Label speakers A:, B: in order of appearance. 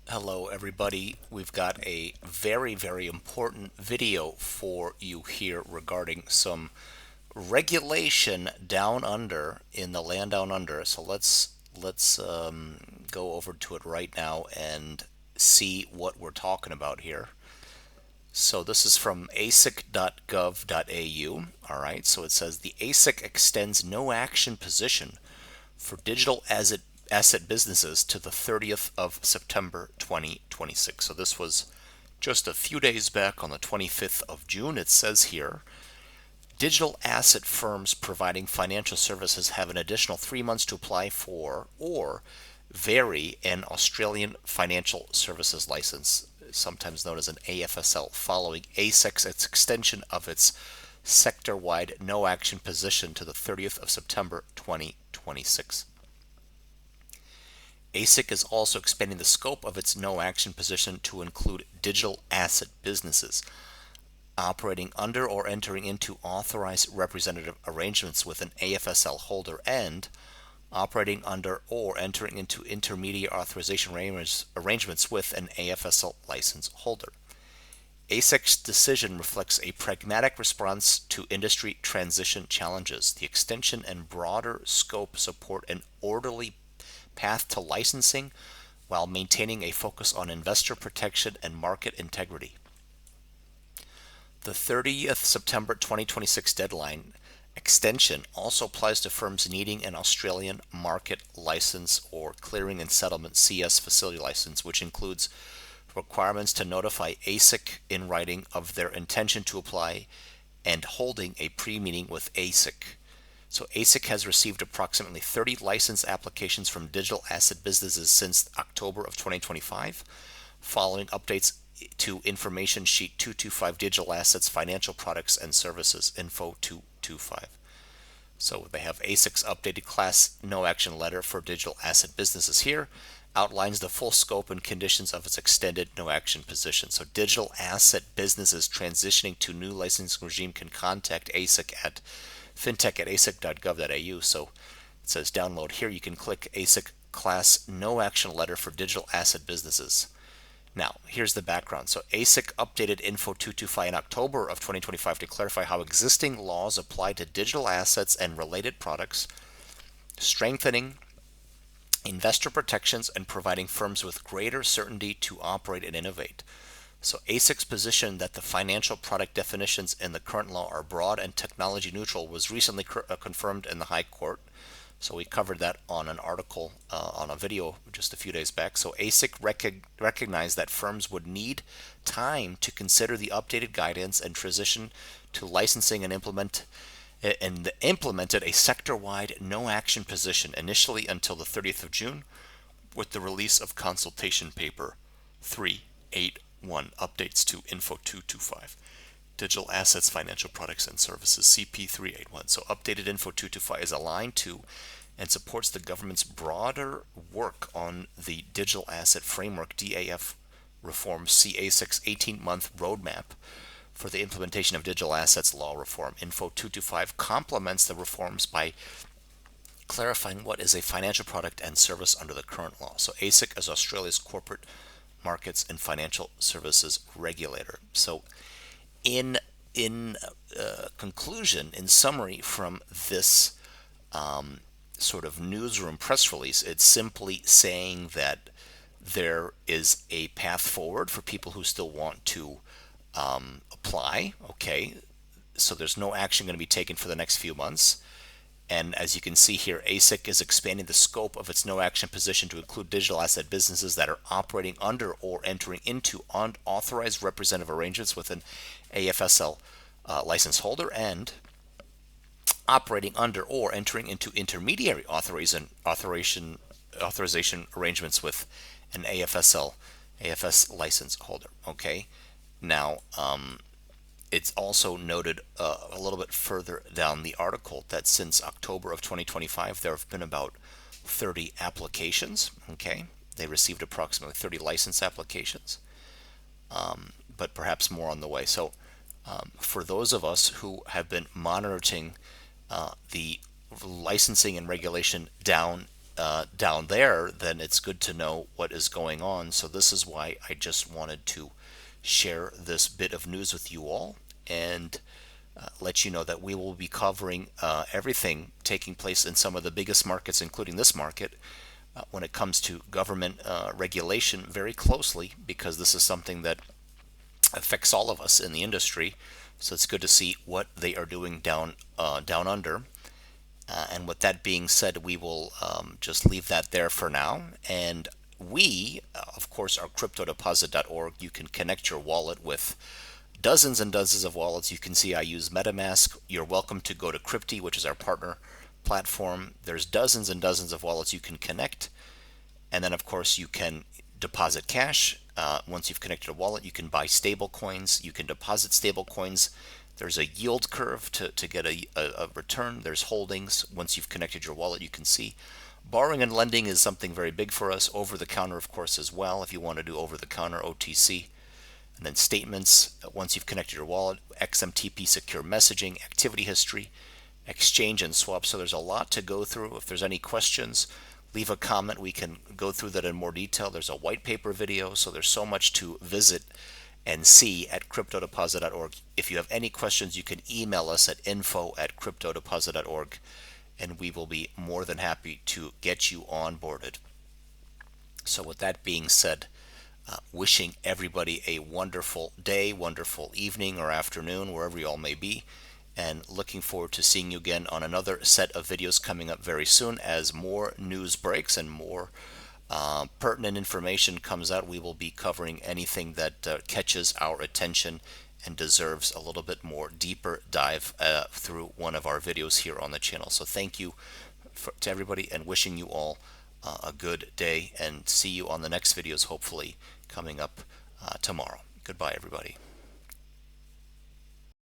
A: Hello, everybody. We've got a very important video for you here regarding some regulation down under in the land down under. So let's go over to it right now and see what we're talking about here. So this is from asic.gov.au. All right. So it says the ASIC extends no action position for digital asset businesses to the 30th of September 2026. So this was just a few days back on the 25th of June. It says here digital asset firms providing financial services have an additional 3 months to apply for or vary an Australian financial services license, sometimes known as an AFSL, following ASIC's extension of its sector wide no action position to the 30th of September 2026. ASIC is also expanding the scope of its no action position to include digital asset businesses operating under or entering into authorized representative arrangements with an AFSL holder and operating under or entering into intermediate authorization arrangements with an AFSL license holder. ASIC's decision reflects a pragmatic response to industry transition challenges. The extension and broader scope support an orderly path to licensing while maintaining a focus on investor protection and market integrity. The 30th September 2026 deadline extension also applies to firms needing an Australian market license or clearing and settlement CS facility license, which includes requirements to notify ASIC in writing of their intention to apply and holding a pre-meeting with ASIC. So ASIC has received approximately 30 license applications from digital asset businesses since October of 2025, following updates to Information Sheet 225 Digital Assets, Financial Products and Services, Info 225. So they have ASIC's updated class no action letter for digital asset businesses here, outlines the full scope and conditions of its extended no action position. So digital asset businesses transitioning to new licensing regime can contact ASIC at fintech@asic.gov.au. So it says download here. You can click ASIC class no action letter for digital asset businesses. Now, here's the background. So ASIC updated Info 225 in October of 2025 to clarify how existing laws apply to digital assets and related products, strengthening investor protections and providing firms with greater certainty to operate and innovate. So ASIC's position that the financial product definitions in the current law are broad and technology neutral was recently confirmed in the High Court. So we covered that on an article, on a video just a few days back. So ASIC recognized that firms would need time to consider the updated guidance and transition to licensing and implemented a sector-wide no-action position initially until the 30th of June with the release of consultation paper 381 updates to Info 225. Digital Assets, Financial Products and Services, CP381. So updated Info 225 is aligned to and supports the government's broader work on the Digital Asset Framework DAF reform CA6 18-month roadmap for the implementation of digital assets law reform. Info 225 complements the reforms by clarifying what is a financial product and service under the current law. So ASIC is Australia's corporate markets and financial services regulator. So in conclusion, in summary from this sort of newsroom press release, it's simply saying that there is a path forward for people who still want to apply. Okay, so there's no action going to be taken for the next few months. And as you can see here, ASIC is expanding the scope of its no action position to include digital asset businesses that are operating under or entering into unauthorized representative arrangements with an AFSL license holder and operating under or entering into intermediary authorization arrangements with an AFS license holder. Okay, now it's also noted a little bit further down the article that since October of 2025, there have been about 30 applications. Okay, they received approximately 30 license applications, but perhaps more on the way. So for those of us who have been monitoring the licensing and regulation down down there, then it's good to know what is going on. So this is why I just wanted to share this bit of news with you all, and let you know that we will be covering everything taking place in some of the biggest markets, including this market, when it comes to government regulation very closely, because this is something that affects all of us in the industry. So it's good to see what they are doing down under. And with that being said, we will just leave that there for now. And we, of course, are cryptodeposit.org. You can connect your wallet with dozens and dozens of wallets. You can see I use MetaMask. You're welcome to go to Crypti, which is our partner platform. There's dozens and dozens of wallets you can connect. And then, of course, you can deposit cash. Once you've connected a wallet, you can buy stable coins. You can deposit stable coins. There's a yield curve to get a return. There's holdings. Once you've connected your wallet, you can see. Borrowing and lending is something very big for us. Over the counter, of course, as well, if you want to do over the counter OTC. And then statements, once you've connected your wallet, XMTP secure messaging, activity history, exchange and swap. So there's a lot to go through. If there's any questions, leave a comment. We can go through that in more detail. There's a white paper video. So there's so much to visit and see at cryptodeposit.org. If you have any questions, you can email us at info@cryptodeposit.org, and we will be more than happy to get you onboarded. So with that being said, wishing everybody a wonderful day, wonderful evening or afternoon, wherever you all may be, and looking forward to seeing you again on another set of videos coming up very soon. As more news breaks and more pertinent information comes out, we will be covering anything that catches our attention and deserves a little bit more deeper dive through one of our videos here on the channel. So thank you to everybody, and wishing you all a good day, and see you on the next videos, hopefully coming up tomorrow. Goodbye, everybody.